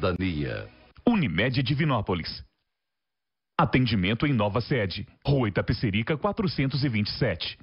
cidadania. Unimed Divinópolis. Atendimento em nova sede. Rua Itapecerica 427.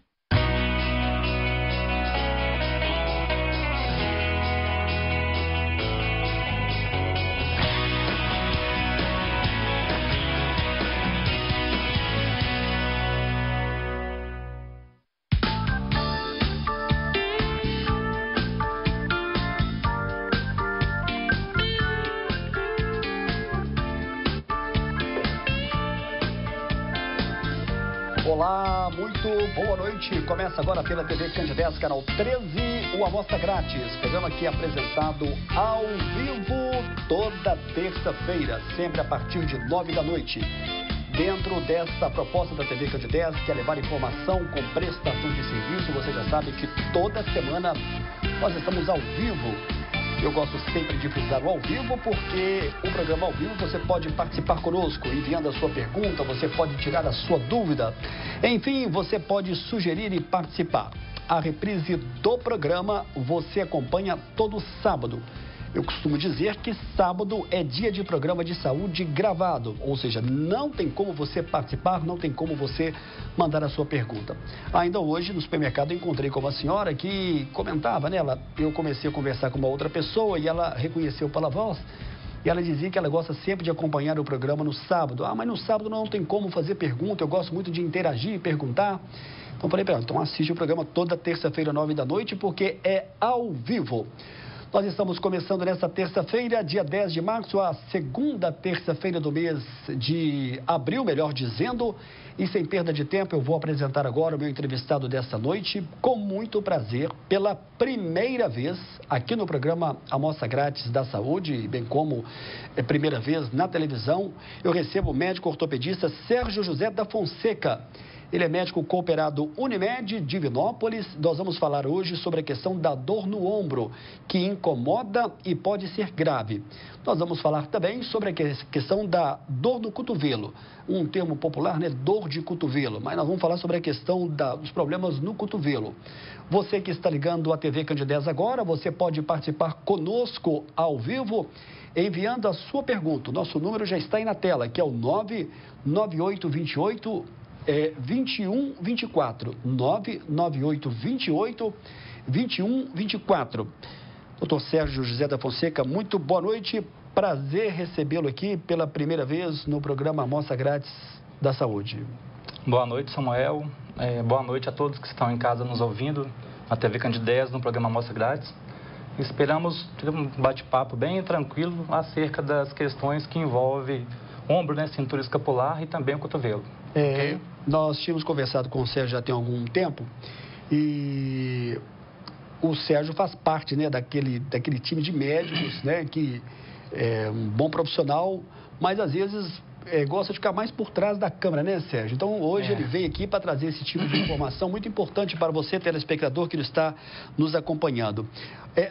Olá, muito boa noite. Começa agora pela TV Candidez, canal 13, o Amostra Grátis. Programa que é apresentado ao vivo toda terça-feira, sempre a partir de 9 da noite. Dentro desta proposta da TV Candidez, que é levar informação com prestação de serviço, você já sabe que toda semana nós estamos ao vivo. Eu gosto sempre de frisar o ao vivo, porque o programa ao vivo você pode participar conosco, enviando a sua pergunta, você pode tirar a sua dúvida. Enfim, você pode sugerir e participar. A reprise do programa você acompanha todo sábado. Eu costumo dizer que sábado é dia de programa de saúde gravado, ou seja, não tem como você participar, não tem como você mandar a sua pergunta. Ainda hoje, no supermercado, eu encontrei com uma senhora que comentava, né? Eu comecei a conversar com uma outra pessoa e ela reconheceu pela voz. E ela dizia que ela gosta sempre de acompanhar o programa no sábado. Ah, mas no sábado não tem como fazer pergunta, eu gosto muito de interagir e perguntar. Então, falei para ela, então assiste o programa toda terça-feira, 9 da noite, porque é ao vivo. Nós estamos começando nesta terça-feira, dia 10 de março, a segunda terça-feira do mês de abril, melhor dizendo. E sem perda de tempo, eu vou apresentar agora o meu entrevistado desta noite, com muito prazer, pela primeira vez aqui no programa Amostra Grátis da Saúde, bem como primeira vez na televisão, eu recebo o médico ortopedista Sérgio José da Fonseca. Ele é médico cooperado Unimed Divinópolis. Nós vamos falar hoje sobre a questão da dor no ombro, que incomoda e pode ser grave. Nós vamos falar também sobre a questão da dor no cotovelo. Um termo popular, né? Dor de cotovelo. Mas nós vamos falar sobre a questão dos problemas no cotovelo. Você que está ligando a TV Candidez agora, você pode participar conosco ao vivo, enviando a sua pergunta. O nosso número já está aí na tela, que é o 99828 2124, 99828 2124. Doutor Sérgio José da Fonseca, muito boa noite. Prazer recebê-lo aqui pela primeira vez no programa Amostra Grátis da Saúde. Boa noite, Samuel. Boa noite a todos que estão em casa nos ouvindo na TV Candidez, no programa Amostra Grátis. Esperamos ter um bate-papo bem tranquilo acerca das questões que envolvem ombro, né, cintura escapular e também o cotovelo. Okay? Nós tínhamos conversado com o Sérgio já tem algum tempo e o Sérgio faz parte, né, daquele time de médicos, né, que é um bom profissional, mas às vezes gosta de ficar mais por trás da câmera, né, Sérgio? Então hoje ele veio aqui para trazer esse tipo de informação muito importante para você, telespectador, que está nos acompanhando.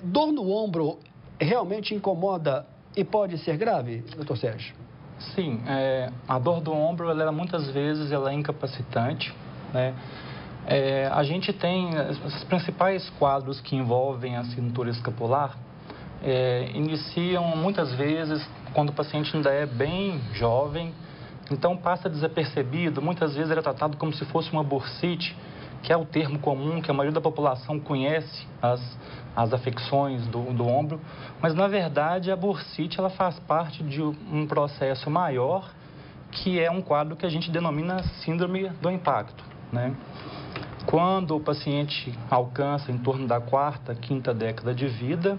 Dor no ombro realmente incomoda e pode ser grave, doutor Sérgio? Sim, a dor do ombro, muitas vezes, ela é incapacitante, né? A gente tem os principais quadros que envolvem a cintura escapular, iniciam muitas vezes quando o paciente ainda é bem jovem, então passa desapercebido, muitas vezes ele é tratado como se fosse uma bursite, que é o termo comum, que a maioria da população conhece as afecções do ombro, mas na verdade a bursite ela faz parte de um processo maior, que é um quadro que a gente denomina síndrome do impacto, né? Quando o paciente alcança em torno da quarta, quinta década de vida,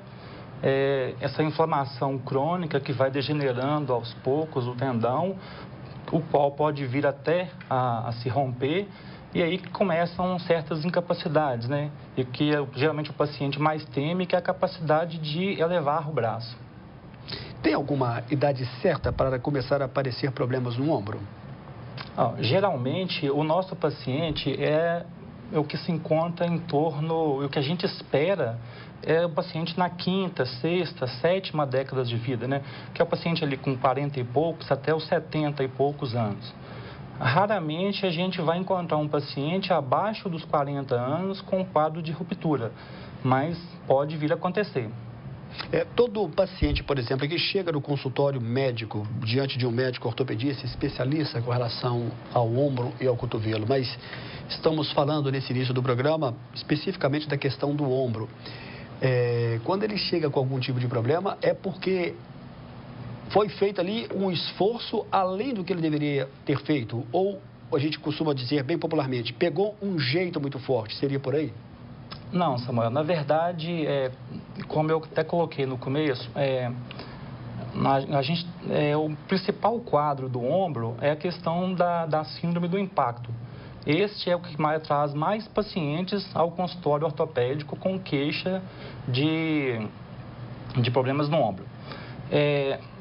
essa inflamação crônica que vai degenerando aos poucos o tendão, o qual pode vir até a se romper, e aí começam certas incapacidades, né? E que geralmente o paciente mais teme, que é a capacidade de elevar o braço. Tem alguma idade certa para começar a aparecer problemas no ombro? Geralmente, o nosso paciente é o que se encontra em torno, o que a gente espera é o paciente na quinta, sexta, sétima década de vida, né? Que é o paciente ali com 40 e poucos até os 70 e poucos anos. Raramente a gente vai encontrar um paciente abaixo dos 40 anos com quadro de ruptura, mas pode vir a acontecer. Todo paciente, por exemplo, que chega no consultório médico, diante de um médico ortopedista especialista com relação ao ombro e ao cotovelo, mas estamos falando nesse início do programa especificamente da questão do ombro. Quando ele chega com algum tipo de problema, é porque foi feito ali um esforço além do que ele deveria ter feito, ou a gente costuma dizer bem popularmente, pegou um jeito muito forte, seria por aí? Não, Samuel, na verdade, como eu até coloquei no começo, o principal quadro do ombro é a questão da síndrome do impacto. Este é o que traz mais pacientes ao consultório ortopédico com queixa de problemas no ombro.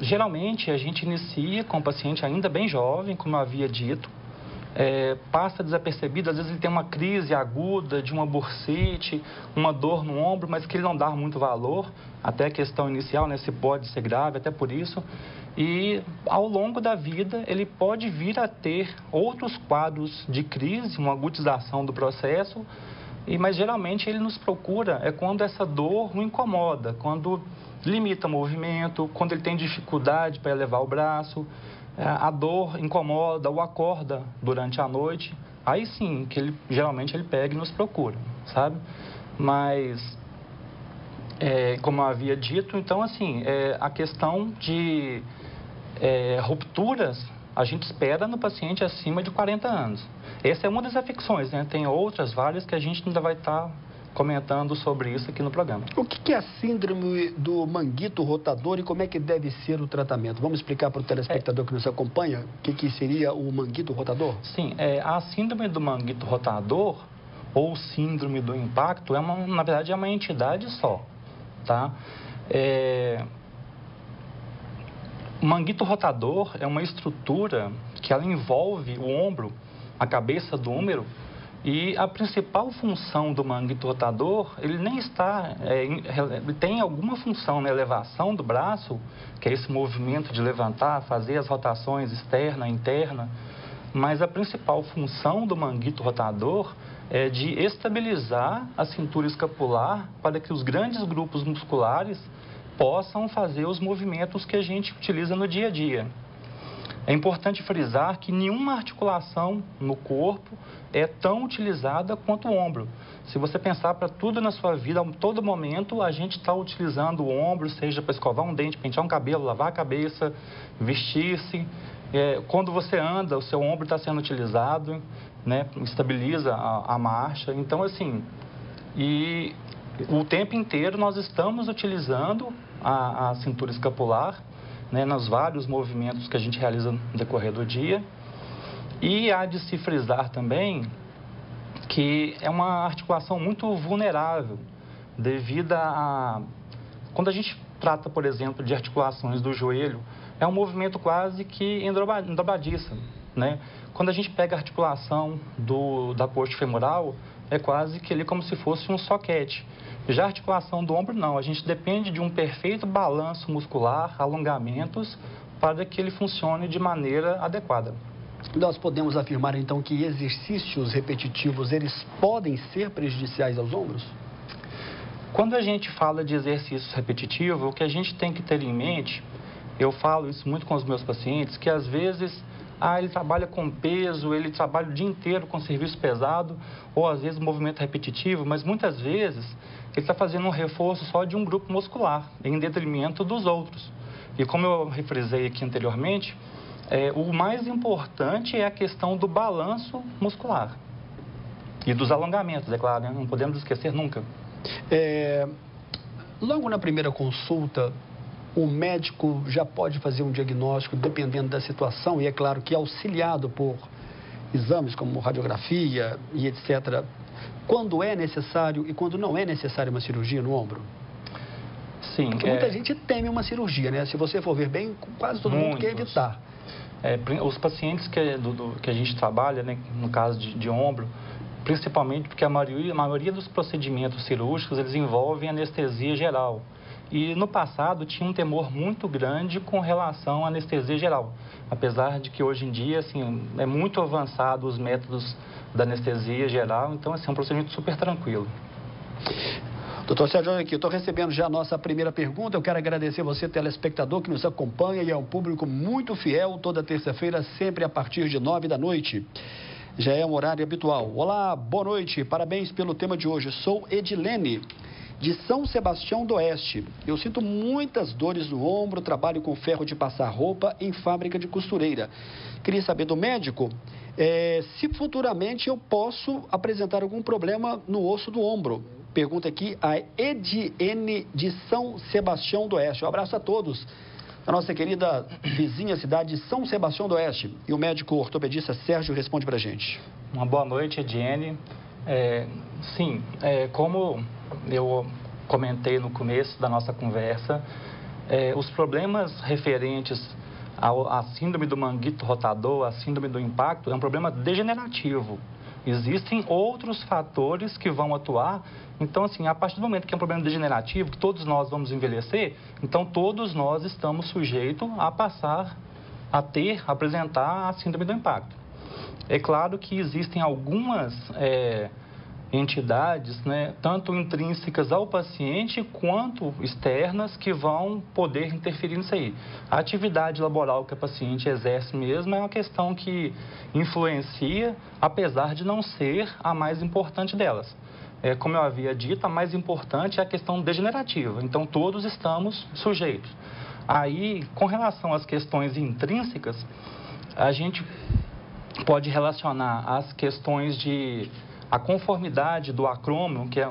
Geralmente, a gente inicia com o paciente ainda bem jovem, como eu havia dito, passa desapercebido, às vezes ele tem uma crise aguda de uma bursite, uma dor no ombro, mas que ele não dá muito valor, até a questão inicial, né, se pode ser grave, até por isso. E ao longo da vida ele pode vir a ter outros quadros de crise, uma agudização do processo, mas geralmente ele nos procura quando essa dor o incomoda, quando limita o movimento, quando ele tem dificuldade para elevar o braço, a dor incomoda ou acorda durante a noite, aí sim, que geralmente ele pega e nos procura, sabe? Mas, como eu havia dito, então assim, a questão de rupturas, a gente espera no paciente acima de 40 anos. Essa é uma das afecções, né? Tem outras, várias, que a gente ainda vai estar comentando sobre isso aqui no programa. O que é a síndrome do manguito rotador e como é que deve ser o tratamento? Vamos explicar para o telespectador que nos acompanha o que seria o manguito rotador? Sim, a síndrome do manguito rotador ou síndrome do impacto, na verdade, é uma entidade só, tá? O manguito rotador é uma estrutura que ela envolve o ombro, a cabeça do húmero, e a principal função do manguito rotador, ele nem está, ele tem alguma função na elevação do braço, que é esse movimento de levantar, fazer as rotações externa e interna, mas a principal função do manguito rotador é de estabilizar a cintura escapular para que os grandes grupos musculares possam fazer os movimentos que a gente utiliza no dia a dia. É importante frisar que nenhuma articulação no corpo é tão utilizada quanto o ombro. Se você pensar para tudo na sua vida, a todo momento a gente está utilizando o ombro, seja para escovar um dente, pentear um cabelo, lavar a cabeça, vestir-se. Quando você anda, o seu ombro está sendo utilizado, né? Estabiliza a marcha. Então, assim, e o tempo inteiro nós estamos utilizando a cintura escapular, né, nos vários movimentos que a gente realiza no decorrer do dia. E há de se frisar também que é uma articulação muito vulnerável devido a... Quando a gente trata, por exemplo, de articulações do joelho, é um movimento quase que dobradiça, né? Quando a gente pega a articulação da coxa femoral, é quase que ele como se fosse um soquete. Já a articulação do ombro, não. A gente depende de um perfeito balanço muscular, alongamentos, para que ele funcione de maneira adequada. Nós podemos afirmar, então, que exercícios repetitivos, eles podem ser prejudiciais aos ombros? Quando a gente fala de exercícios repetitivos, o que a gente tem que ter em mente, eu falo isso muito com os meus pacientes, que às vezes... ele trabalha com peso, ele trabalha o dia inteiro com serviço pesado, ou às vezes movimento repetitivo, mas muitas vezes ele está fazendo um reforço só de um grupo muscular, em detrimento dos outros. E como eu refrisei aqui anteriormente, o mais importante é a questão do balanço muscular. E dos alongamentos, é claro, né? Não podemos esquecer nunca. Logo na primeira consulta, o médico já pode fazer um diagnóstico dependendo da situação e é claro que auxiliado por exames como radiografia e etc. Quando é necessário e quando não é necessário uma cirurgia no ombro? Sim. Porque muita gente teme uma cirurgia, né? Se você for ver bem, quase todo mundo quer evitar. Os pacientes que a gente trabalha, né, no caso de ombro, principalmente porque a maioria dos procedimentos cirúrgicos, eles envolvem anestesia geral. E no passado tinha um temor muito grande com relação à anestesia geral. Apesar de que hoje em dia, assim, é muito avançado os métodos da anestesia geral, então, assim, é um procedimento super tranquilo. Doutor Sérgio, olha aqui, eu estou recebendo já a nossa primeira pergunta. Eu quero agradecer você, telespectador, que nos acompanha e é um público muito fiel, toda terça-feira, sempre a partir de 9 da noite. Já é um horário habitual. Olá, boa noite, parabéns pelo tema de hoje. Sou Edilene, de São Sebastião do Oeste. Eu sinto muitas dores no ombro, trabalho com ferro de passar roupa em fábrica de costureira. Queria saber do médico se futuramente eu posso apresentar algum problema no osso do ombro. Pergunta aqui a Ediene de São Sebastião do Oeste. Um abraço a todos. A nossa querida vizinha cidade de São Sebastião do Oeste. E o médico ortopedista Sérgio responde pra gente. Uma boa noite, Ediene. Como eu comentei no começo da nossa conversa, os problemas referentes à síndrome do manguito rotador, à síndrome do impacto, é um problema degenerativo. Existem outros fatores que vão atuar. Então, assim, a partir do momento que é um problema degenerativo, que todos nós vamos envelhecer, então todos nós estamos sujeitos a apresentar a síndrome do impacto. É claro que existem algumas entidades, né, tanto intrínsecas ao paciente quanto externas, que vão poder interferir nisso aí. A atividade laboral que a paciente exerce mesmo é uma questão que influencia, apesar de não ser a mais importante delas. Como eu havia dito, a mais importante é a questão degenerativa. Então, todos estamos sujeitos. Aí, com relação às questões intrínsecas, a gente pode relacionar as questões de a conformidade do acrômio, que é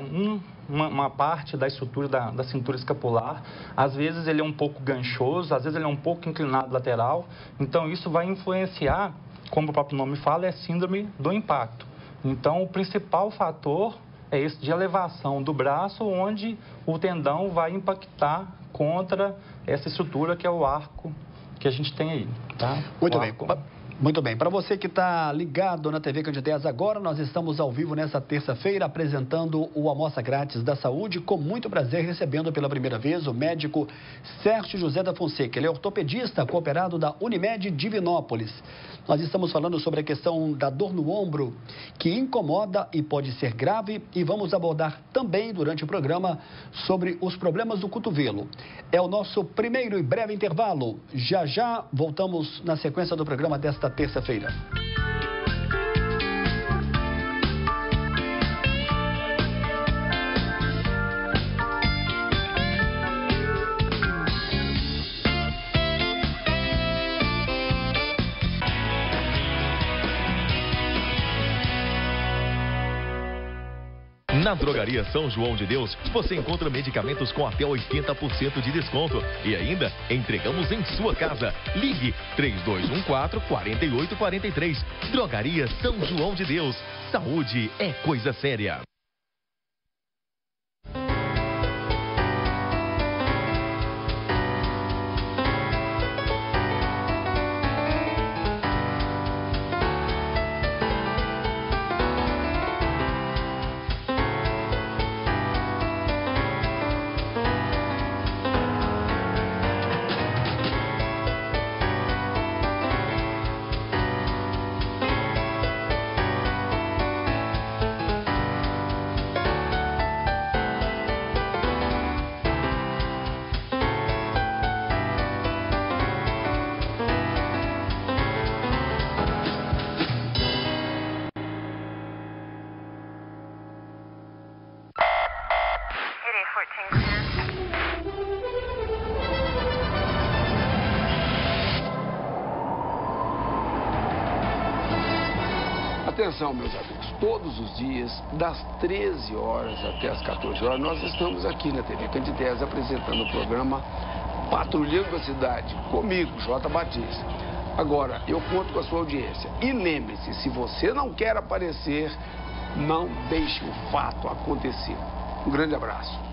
uma parte da estrutura da cintura escapular. Às vezes ele é um pouco ganchoso, às vezes ele é um pouco inclinado lateral. Então, isso vai influenciar, como o próprio nome fala, é síndrome do impacto. Então, o principal fator é esse de elevação do braço, onde o tendão vai impactar contra essa estrutura que é o arco que a gente tem aí. Tá? Muito bem. Muito bem, para você que está ligado na TV Candidez agora, nós estamos ao vivo nessa terça-feira apresentando o Amostra Grátis da Saúde, com muito prazer recebendo pela primeira vez o médico Sérgio José da Fonseca. Ele é ortopedista cooperado da Unimed Divinópolis. Nós estamos falando sobre a questão da dor no ombro, que incomoda e pode ser grave, e vamos abordar também durante o programa sobre os problemas do cotovelo. É o nosso primeiro e breve intervalo. Já já voltamos na sequência do programa desta terça-feira. Na Drogaria São João de Deus, você encontra medicamentos com até 80% de desconto. E ainda, entregamos em sua casa. Ligue 3214-4843. Drogaria São João de Deus. Saúde é coisa séria. Atenção, meus amigos, todos os dias, das 13 horas até as 14 horas, nós estamos aqui na TV Candidez apresentando o programa Patrulhando a Cidade, comigo, J. Batista. Agora, eu conto com a sua audiência. E lembre-se, se você não quer aparecer, não deixe o fato acontecer. Um grande abraço.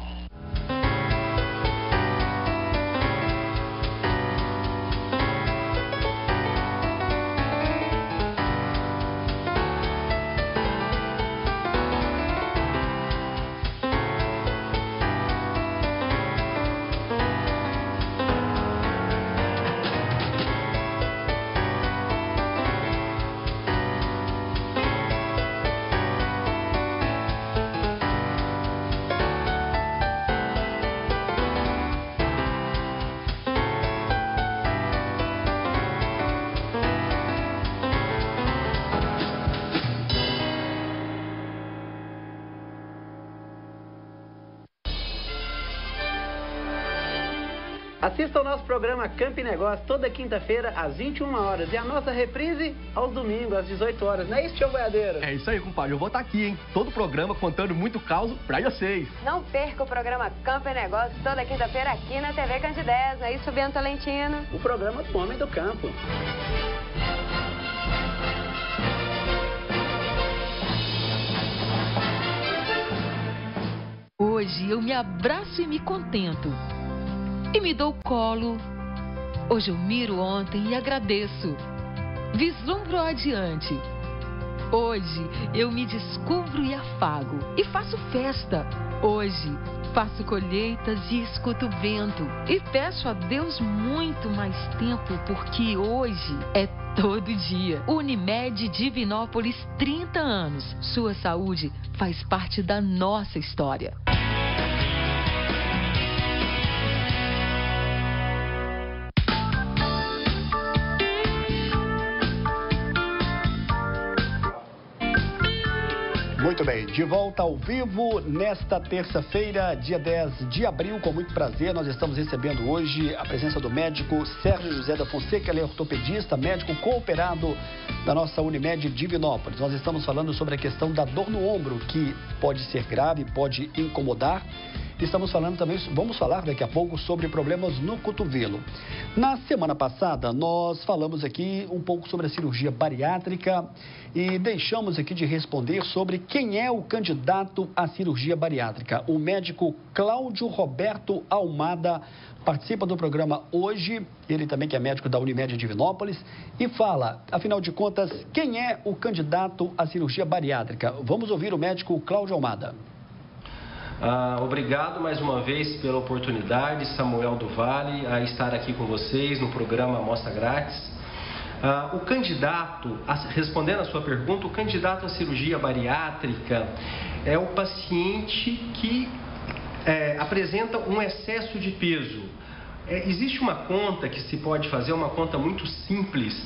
Assista ao nosso programa Campo e Negócio toda quinta-feira às 21 horas e a nossa reprise aos domingos às 18 horas. Não é isso, Tio Boiadeiro? É isso aí, compadre. Eu vou estar aqui, hein? Todo o programa contando muito caos pra vocês. Não perca o programa Campo e Negócio toda quinta-feira aqui na TV Candidez. É isso, Bento Tolentino? O programa do Homem do Campo. Hoje eu me abraço e me contento. E me dou colo. Hoje eu miro ontem e agradeço. Vislumbro adiante. Hoje eu me descubro e afago. E faço festa. Hoje faço colheitas e escuto o vento. E peço a Deus muito mais tempo, porque hoje é todo dia. Unimed Divinópolis, 30 anos. Sua saúde faz parte da nossa história. Muito bem, de volta ao vivo nesta terça-feira, dia 10 de abril, com muito prazer. Nós estamos recebendo hoje a presença do médico Sérgio José da Fonseca, ele é ortopedista, médico cooperado da nossa Unimed Divinópolis. Nós estamos falando sobre a questão da dor no ombro, que pode ser grave, pode incomodar. Estamos falando também, vamos falar daqui a pouco sobre problemas no cotovelo. Na semana passada, nós falamos aqui um pouco sobre a cirurgia bariátrica e deixamos aqui de responder sobre quem é o candidato à cirurgia bariátrica. O médico Cláudio Roberto Almada participa do programa hoje, ele também que é médico da Unimed Divinópolis, e fala, afinal de contas, quem é o candidato à cirurgia bariátrica. Vamos ouvir o médico Cláudio Almada. Obrigado mais uma vez pela oportunidade, Samuel do Vale, a estar aqui com vocês no programa Amostra Grátis. O candidato, respondendo a sua pergunta, o candidato à cirurgia bariátrica é o paciente que apresenta um excesso de peso. Existe uma conta que se pode fazer, uma conta muito simples,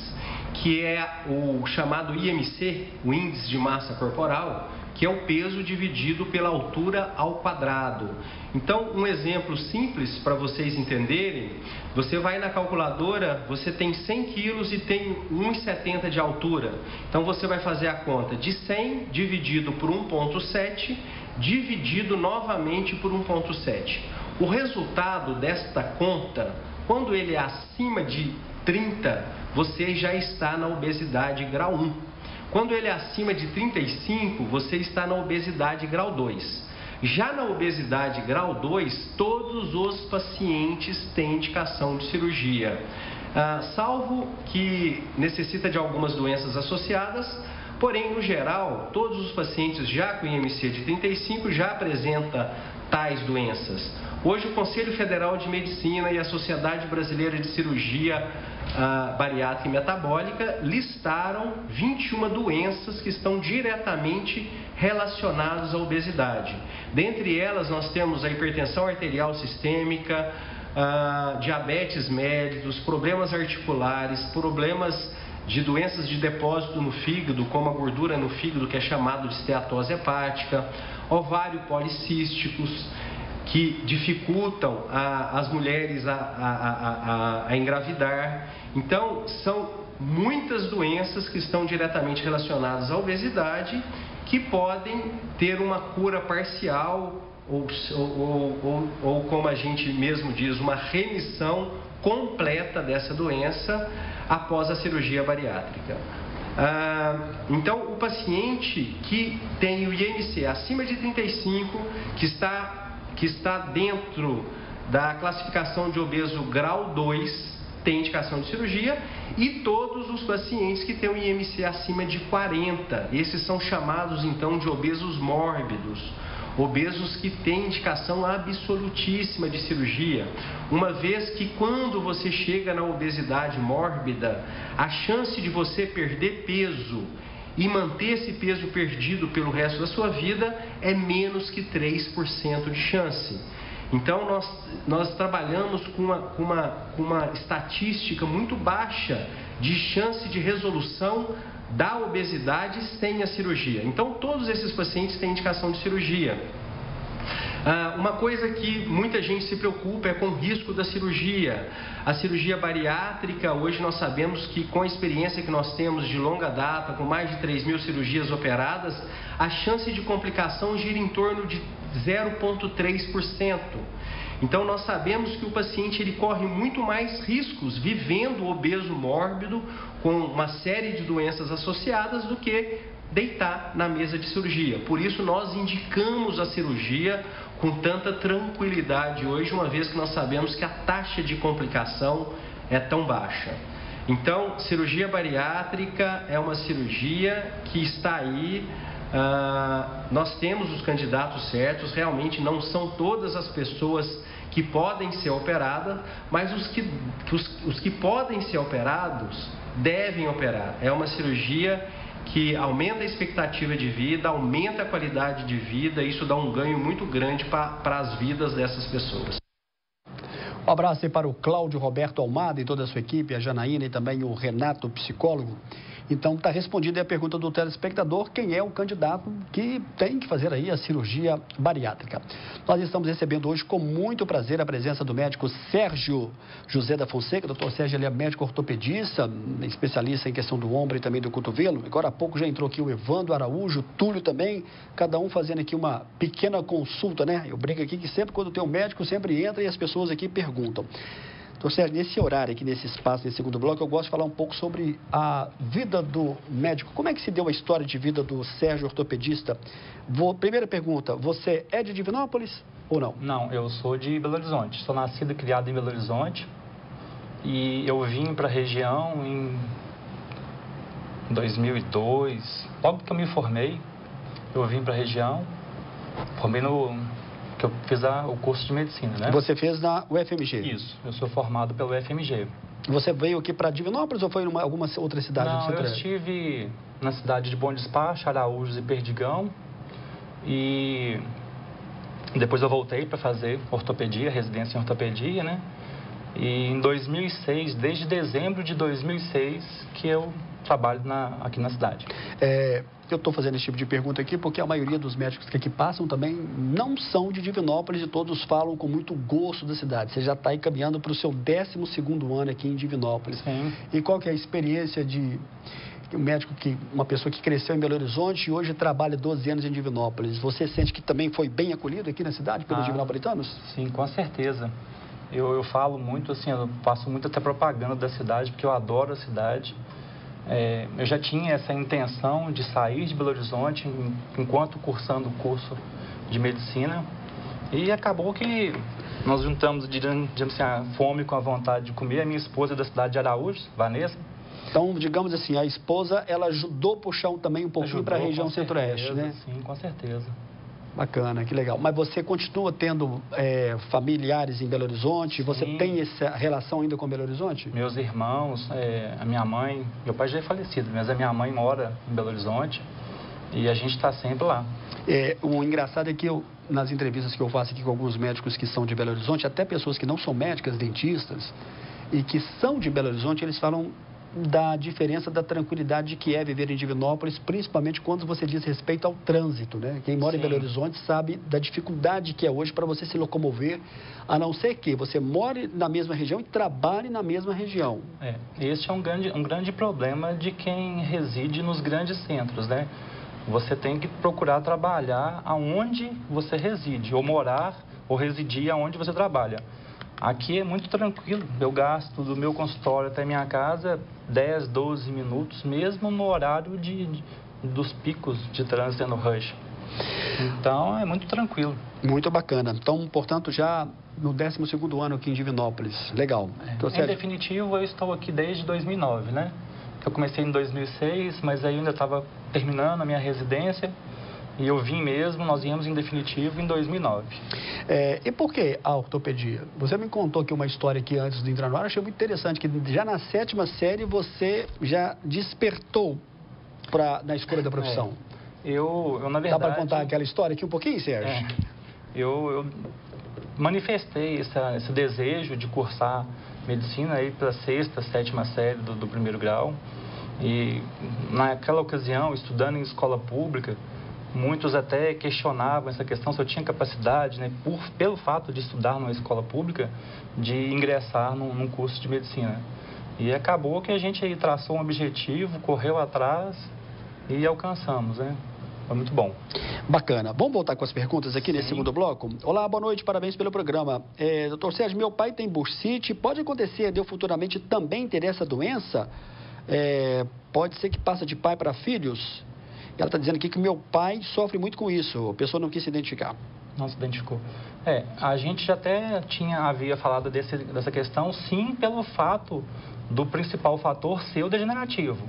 que é o chamado IMC, o Índice de Massa Corporal, que é o peso dividido pela altura ao quadrado. Então, um exemplo simples para vocês entenderem, você vai na calculadora, você tem 100 quilos e tem 1,70 de altura. Então, você vai fazer a conta de 100 dividido por 1,7, dividido novamente por 1,7. O resultado desta conta, quando ele é acima de 30, você já está na obesidade grau 1. Quando ele é acima de 35, você está na obesidade grau 2. Já na obesidade grau 2, todos os pacientes têm indicação de cirurgia, salvo que necessita de algumas doenças associadas, porém, no geral, todos os pacientes já com IMC de 35 já apresentam tais doenças. Hoje, o Conselho Federal de Medicina e a Sociedade Brasileira de Cirurgia Bariátrica e Metabólica listaram 21 doenças que estão diretamente relacionadas à obesidade. Dentre elas, nós temos a hipertensão arterial sistêmica, diabetes mellitus, problemas articulares, problemas de doenças de depósito no fígado, como a gordura no fígado, que é chamado de esteatose hepática, ovário policísticos, que dificultam as mulheres a engravidar. Então, são muitas doenças que estão diretamente relacionadas à obesidade, que podem ter uma cura parcial ou como a gente mesmo diz, uma remissão completa dessa doença após a cirurgia bariátrica. Então, o paciente que tem o IMC acima de 35, que está dentro da classificação de obeso grau 2, tem indicação de cirurgia, e todos os pacientes que têm o IMC acima de 40, esses são chamados então de obesos mórbidos, obesos que têm indicação absolutíssima de cirurgia, uma vez que quando você chega na obesidade mórbida, a chance de você perder peso e manter esse peso perdido pelo resto da sua vida é menos que 3% de chance. Então, nós trabalhamos com uma estatística muito baixa de chance de resolução da obesidade sem a cirurgia. Então, todos esses pacientes têm indicação de cirurgia. Uma coisa que muita gente se preocupa é com o risco da cirurgia. A cirurgia bariátrica, hoje nós sabemos que com a experiência que nós temos de longa data, com mais de 3.000 cirurgias operadas, a chance de complicação gira em torno de 0,3%. Então nós sabemos que o paciente ele corre muito mais riscos vivendo obeso mórbido, com uma série de doenças associadas, do que deitar na mesa de cirurgia. Por isso nós indicamos a cirurgia com tanta tranquilidade hoje, uma vez que nós sabemos que a taxa de complicação é tão baixa. Então, cirurgia bariátrica é uma cirurgia que está aí. Nós temos os candidatos certos, realmente não são todas as pessoas que podem ser operadas, mas os que podem ser operados devem operar. É uma cirurgia que aumenta a expectativa de vida, aumenta a qualidade de vida, e isso dá um ganho muito grande para as vidas dessas pessoas. Um abraço aí para o Cláudio Roberto Almada e toda a sua equipe, a Janaína e também o Renato, psicólogo. Então, está respondida aí a pergunta do telespectador, quem é o candidato que tem que fazer aí a cirurgia bariátrica. Nós estamos recebendo hoje com muito prazer a presença do médico Sérgio José da Fonseca. O doutor Sérgio, ele é médico ortopedista, especialista em questão do ombro e também do cotovelo. Agora há pouco já entrou aqui o Evandro Araújo, o Túlio também, cada um fazendo aqui uma pequena consulta, né? Eu brinco aqui que sempre quando tem um médico, sempre entra e as pessoas aqui perguntam. Então, Sérgio, nesse horário aqui, nesse espaço, nesse segundo bloco, eu gosto de falar um pouco sobre a vida do médico. Como é que se deu a história de vida do Sérgio, ortopedista? Primeira pergunta, você é de Divinópolis ou não? Não, eu sou de Belo Horizonte. Sou nascido e criado em Belo Horizonte. E eu vim para a região em 2002. Logo que eu me formei, eu vim para a região. Formei que eu fiz o curso de medicina, né? Você fez na UFMG? Isso, eu sou formado pelo UFMG. Você veio aqui para Divinópolis ou foi em alguma outra cidade? Não, eu estive na cidade de Bom Despacho, Araújos e Perdigão. E depois eu voltei para fazer ortopedia, residência em ortopedia, né? E em 2006, desde dezembro de 2006, que eu trabalho aqui na cidade. Eu estou fazendo esse tipo de pergunta aqui porque a maioria dos médicos que aqui passam também não são de Divinópolis e todos falam com muito gosto da cidade. Você já está aí caminhando para o seu 12º ano aqui em Divinópolis. Sim. E qual que é a experiência de um médico, uma pessoa que cresceu em Belo Horizonte e hoje trabalha 12 anos em Divinópolis? Você sente que também foi bem acolhido aqui na cidade pelos divinopolitanos? Sim, com certeza. Eu falo muito, assim, eu faço muito até propaganda da cidade, porque eu adoro a cidade. Eu já tinha essa intenção de sair de Belo Horizonte enquanto cursando o curso de medicina, e acabou que nós juntamos, digamos assim, a fome com a vontade de comer. A minha esposa é da cidade de Araújos, Vanessa. Então, digamos assim, a esposa, ela ajudou a puxar também um pouquinho para a região centro-oeste, né? Sim, com certeza. Bacana, que legal. Mas você continua tendo familiares em Belo Horizonte? Você tem essa relação ainda com Belo Horizonte? Meus irmãos, a minha mãe, meu pai já é falecido, mas a minha mãe mora em Belo Horizonte e a gente está sempre lá. O engraçado é que nas entrevistas que eu faço aqui com alguns médicos que são de Belo Horizonte, até pessoas que não são médicas, dentistas, e que são de Belo Horizonte, eles falam da diferença da tranquilidade que é viver em Divinópolis, principalmente quando você diz respeito ao trânsito, né? Quem mora em Belo Horizonte sabe da dificuldade que é hoje para você se locomover, a não ser que você more na mesma região e trabalhe na mesma região. Esse é um grande problema de quem reside nos grandes centros, né? Você tem que procurar trabalhar aonde você reside, ou morar, ou residir aonde você trabalha. Aqui é muito tranquilo, eu gasto do meu consultório até minha casa 10, 12 minutos, mesmo no horário dos picos de trânsito no rush. Então, é muito tranquilo. Muito bacana. Então, portanto, já no 12º ano aqui em Divinópolis. Legal. Então, em definitivo, eu estou aqui desde 2009, né? Eu comecei em 2006, mas aí eu ainda estava terminando a minha residência. E eu vim mesmo, nós viemos em definitivo em 2009. E por que a ortopedia? Você me contou aqui uma história aqui antes de entrar no ar, achei muito interessante, que já na 7ª série você já despertou na escolha da profissão. Eu na verdade... Dá para contar aquela história aqui um pouquinho, Sérgio? Eu manifestei esse desejo de cursar medicina aí pela 6ª, 7ª série do 1º grau. E naquela ocasião, estudando em escola pública, Muitos até questionavam essa questão, se eu tinha capacidade, né, pelo fato de estudar numa escola pública, de ingressar num curso de medicina. E acabou que a gente aí traçou um objetivo, correu atrás e alcançamos, né? Foi muito bom. Bacana. Vamos voltar com as perguntas aqui nesse segundo bloco? Olá, boa noite, parabéns pelo programa. Doutor Sérgio, meu pai tem bursite, pode acontecer de eu futuramente também ter essa doença? Pode ser que passa de pai para filhos? Ela está dizendo aqui que meu pai sofre muito com isso. A pessoa não quis se identificar. Não se identificou. A gente já até havia falado dessa questão, sim, pelo fato do principal fator ser o degenerativo.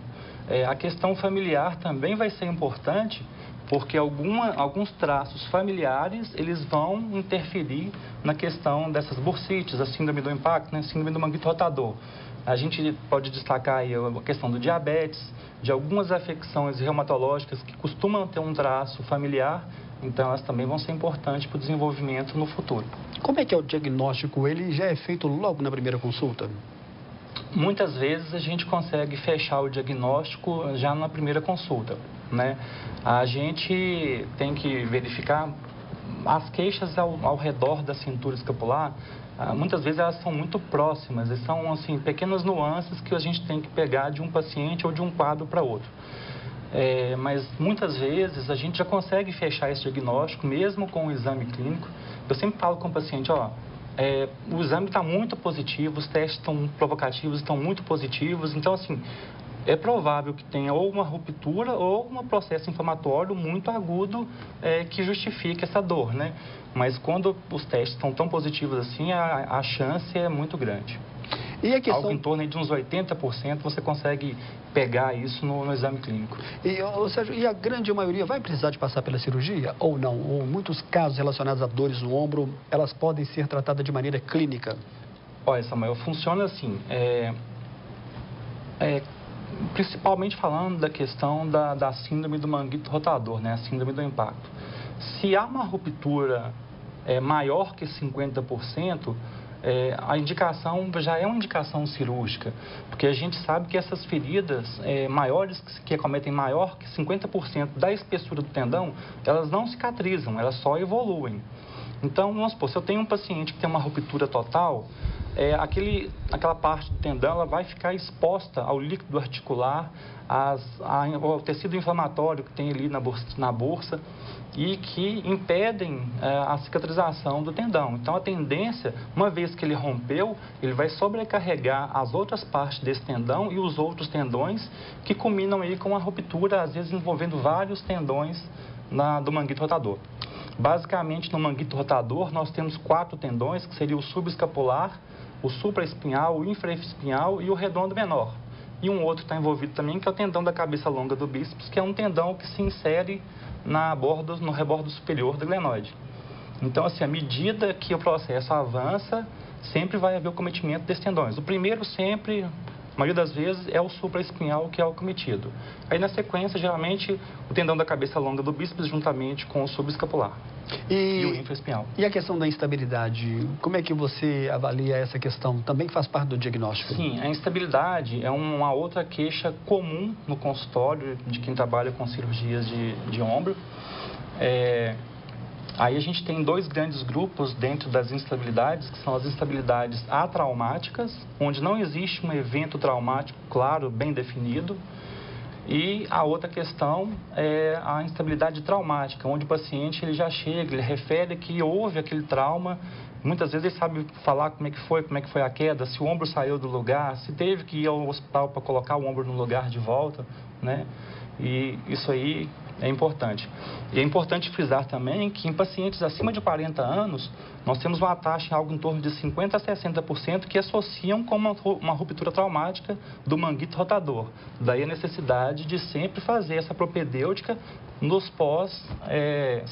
A questão familiar também vai ser importante, porque alguns traços familiares, eles vão interferir na questão dessas bursites, a síndrome do impacto, né, síndrome do manguito rotador. A gente pode destacar aí a questão do diabetes, de algumas afecções reumatológicas que costumam ter um traço familiar, então elas também vão ser importantes para o desenvolvimento no futuro. Como é que é o diagnóstico? Ele já é feito logo na primeira consulta? Muitas vezes a gente consegue fechar o diagnóstico já na primeira consulta, né? A gente tem que verificar as queixas ao redor da cintura escapular. Muitas vezes elas são muito próximas e são assim, pequenas nuances que a gente tem que pegar de um paciente ou de um quadro para outro. Mas muitas vezes a gente já consegue fechar esse diagnóstico mesmo com o exame clínico. Eu sempre falo com o paciente, o exame está muito positivo, os testes estão provocativos, estão muito positivos, então assim, é provável que tenha ou uma ruptura ou um processo inflamatório muito agudo que justifique essa dor, né? Mas quando os testes estão tão positivos assim, a chance é muito grande. E a questão... Algo em torno de uns 80% você consegue pegar isso no exame clínico. Sérgio, e a grande maioria vai precisar de passar pela cirurgia ou não? Ou muitos casos relacionados a dores no ombro, elas podem ser tratadas de maneira clínica? Olha, Samuel, funciona assim. Principalmente falando da questão da síndrome do manguito rotador, né? A síndrome do impacto. Se há uma ruptura maior que 50%, a indicação já é uma indicação cirúrgica, porque a gente sabe que essas feridas maiores, que acometem maior que 50% da espessura do tendão, elas não cicatrizam, elas só evoluem. Então, vamos supor, se eu tenho um paciente que tem uma ruptura total, aquela parte do tendão ela vai ficar exposta ao líquido articular, ao tecido inflamatório que tem ali na bursa e que impedem a cicatrização do tendão. Então, a tendência, uma vez que ele rompeu, ele vai sobrecarregar as outras partes desse tendão e os outros tendões que culminam aí com a ruptura, às vezes envolvendo vários tendões do manguito rotador. Basicamente, no manguito rotador, nós temos 4 tendões, que seria o subescapular, o supraespinhal, o infraespinhal e o redondo menor. E um outro está envolvido também, que é o tendão da cabeça longa do bíceps, que é um tendão que se insere no rebordo superior do glenoide. Então, assim, à medida que o processo avança, sempre vai haver o cometimento desses tendões. O primeiro sempre, a maioria das vezes, é o supraespinhal que é o cometido. Aí, na sequência, geralmente, o tendão da cabeça longa do bíceps juntamente com o subescapular e o infraespinhal. E a questão da instabilidade, como é que você avalia essa questão? Também faz parte do diagnóstico? Sim, a instabilidade é uma outra queixa comum no consultório de quem trabalha com cirurgias de ombro. Aí a gente tem 2 grandes grupos dentro das instabilidades, que são as instabilidades atraumáticas, onde não existe um evento traumático claro, bem definido. E a outra questão é a instabilidade traumática, onde o paciente ele já chega, ele refere que houve aquele trauma. Muitas vezes ele sabe falar como é que foi a queda, se o ombro saiu do lugar, se teve que ir ao hospital para colocar o ombro no lugar de volta, né? E isso aí é importante. E é importante frisar também que em pacientes acima de 40 anos, nós temos uma taxa algo em torno de 50% a 60% que associam com uma ruptura traumática do manguito rotador. Daí a necessidade de sempre fazer essa propedêutica nos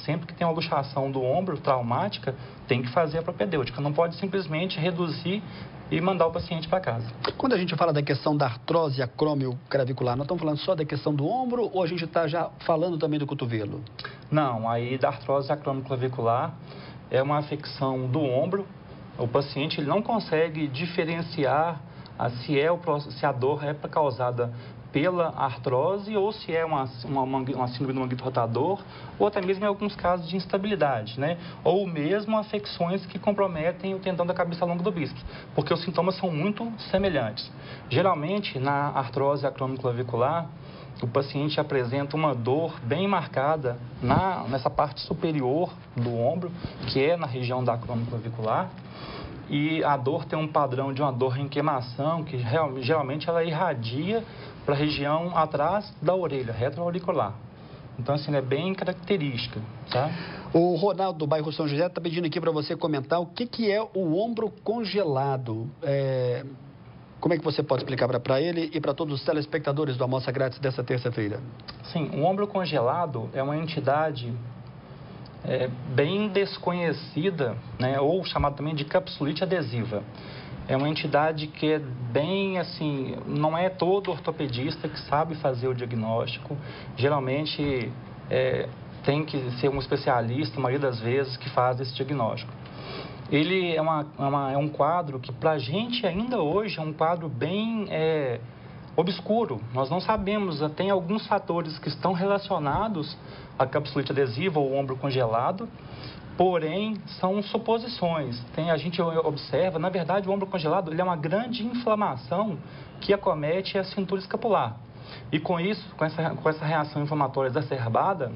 sempre que tem uma luxação do ombro traumática, tem que fazer a propedêutica. Não pode simplesmente reduzir e mandar o paciente para casa. Quando a gente fala da questão da artrose acromioclavicular, nós estamos falando só da questão do ombro ou a gente está já falando também do cotovelo? Não, aí da artrose acromioclavicular é uma afecção do ombro. O paciente ele não consegue diferenciar se a dor é causada pela artrose ou se é uma síndrome do manguito rotador ou até mesmo em alguns casos de instabilidade, né? Ou mesmo afecções que comprometem o tendão da cabeça ao longo do bíceps, porque os sintomas são muito semelhantes. Geralmente, na artrose acromioclavicular, o paciente apresenta uma dor bem marcada nessa parte superior do ombro, que é na região da acromioclavicular. E a dor tem um padrão de uma dor em queimação, que geralmente ela irradia para a região atrás da orelha, retroauricular. Então, assim, é bem característica, tá? O Ronaldo, do bairro São José, está pedindo aqui para você comentar o que é o ombro congelado. Como é que você pode explicar para ele e para todos os telespectadores do Amostra Grátis dessa terça-feira? Sim, o ombro congelado é uma entidade bem desconhecida, né, ou chamada também de capsulite adesiva. É uma entidade que é bem, assim, não é todo ortopedista que sabe fazer o diagnóstico. Geralmente tem que ser um especialista, a maioria das vezes, que faz esse diagnóstico. Ele é um quadro que, para a gente, ainda hoje, é um quadro bem obscuro. Nós não sabemos, tem alguns fatores que estão relacionados à capsulite adesiva ou ombro congelado, porém, são suposições. A gente observa, na verdade, o ombro congelado ele é uma grande inflamação que acomete a cintura escapular. E com isso, com essa reação inflamatória exacerbada,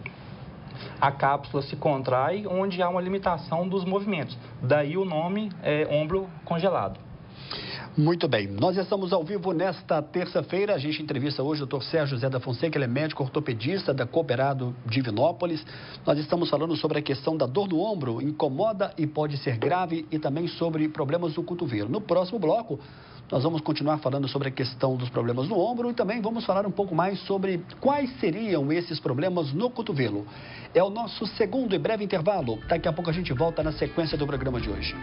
a cápsula se contrai, onde há uma limitação dos movimentos. Daí o nome ombro congelado. Muito bem, nós estamos ao vivo nesta terça-feira. A gente entrevista hoje o Dr. Sérgio José da Fonseca, ele é médico ortopedista da Cooperado Divinópolis. Nós estamos falando sobre a questão da dor no ombro, incomoda e pode ser grave, e também sobre problemas do cotovelo. No próximo bloco, nós vamos continuar falando sobre a questão dos problemas no ombro e também vamos falar um pouco mais sobre quais seriam esses problemas no cotovelo. É o nosso segundo e breve intervalo. Daqui a pouco a gente volta na sequência do programa de hoje.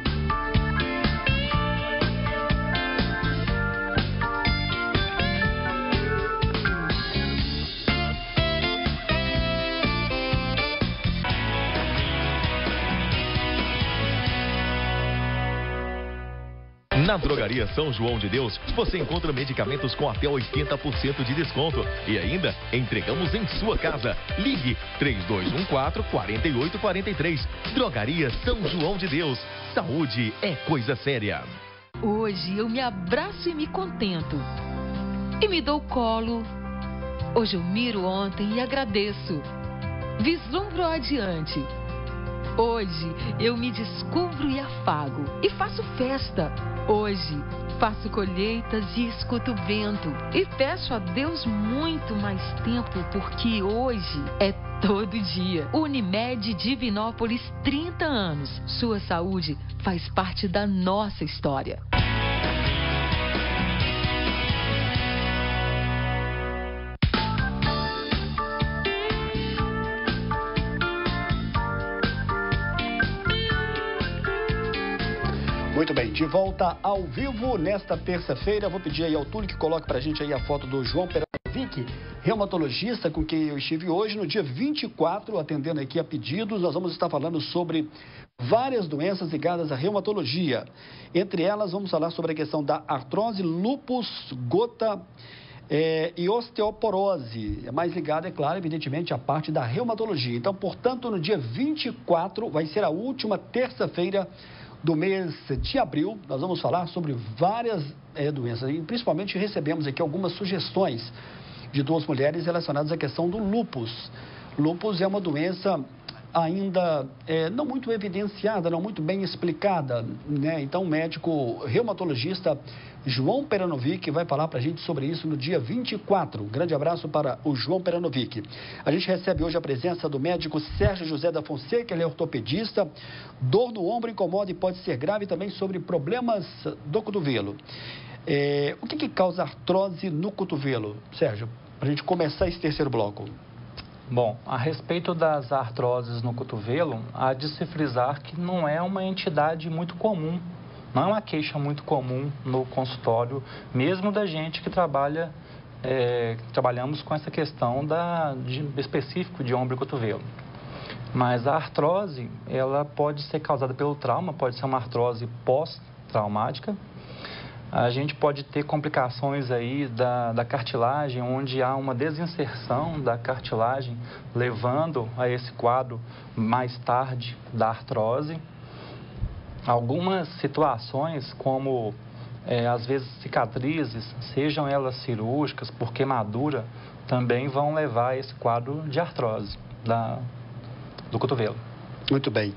Na Drogaria São João de Deus, você encontra medicamentos com até 80% de desconto. E ainda, entregamos em sua casa. Ligue 3214-4843. Drogaria São João de Deus. Saúde é coisa séria. Hoje eu me abraço e me contento. E me dou colo. Hoje eu miro ontem e agradeço. Vislumbro adiante. Hoje eu me descubro e afago. E faço festa. Hoje faço colheitas e escuto o vento. E peço a Deus muito mais tempo, porque hoje é todo dia. Unimed Divinópolis, 30 anos. Sua saúde faz parte da nossa história. Muito bem, de volta ao vivo nesta terça-feira. Vou pedir aí ao Túlio que coloque pra gente aí a foto do João Peranovic, reumatologista com quem eu estive hoje, no dia 24, atendendo aqui a pedidos. Nós vamos estar falando sobre várias doenças ligadas à reumatologia. Entre elas, vamos falar sobre a questão da artrose, lúpus, gota e osteoporose. É mais ligada, é claro, evidentemente, à parte da reumatologia. Então, portanto, no dia 24, vai ser a última terça-feira do mês de abril. Nós vamos falar sobre várias doenças e principalmente recebemos aqui algumas sugestões de duas mulheres relacionadas à questão do lúpus. Lúpus é uma doença ainda não muito evidenciada, não muito bem explicada, né? Então o médico reumatologista João Peranovic vai falar para a gente sobre isso no dia 24. Um grande abraço para o João Peranovic. A gente recebe hoje a presença do médico Sérgio José da Fonseca, ele é ortopedista. Dor no ombro incomoda e pode ser grave, também sobre problemas do cotovelo. O que causa artrose no cotovelo, Sérgio? Para a gente começar esse terceiro bloco. Bom, a respeito das artroses no cotovelo, há de se frisar que não é uma entidade muito comum, não é uma queixa muito comum no consultório, mesmo da gente que trabalhamos com essa questão específico de ombro e cotovelo. Mas a artrose, ela pode ser causada pelo trauma, pode ser uma artrose pós-traumática. A gente pode ter complicações aí da cartilagem, onde há uma desinserção da cartilagem, levando a esse quadro mais tarde da artrose. Algumas situações, como às vezes cicatrizes, sejam elas cirúrgicas, por queimadura, também vão levar a esse quadro de artrose do cotovelo. Muito bem.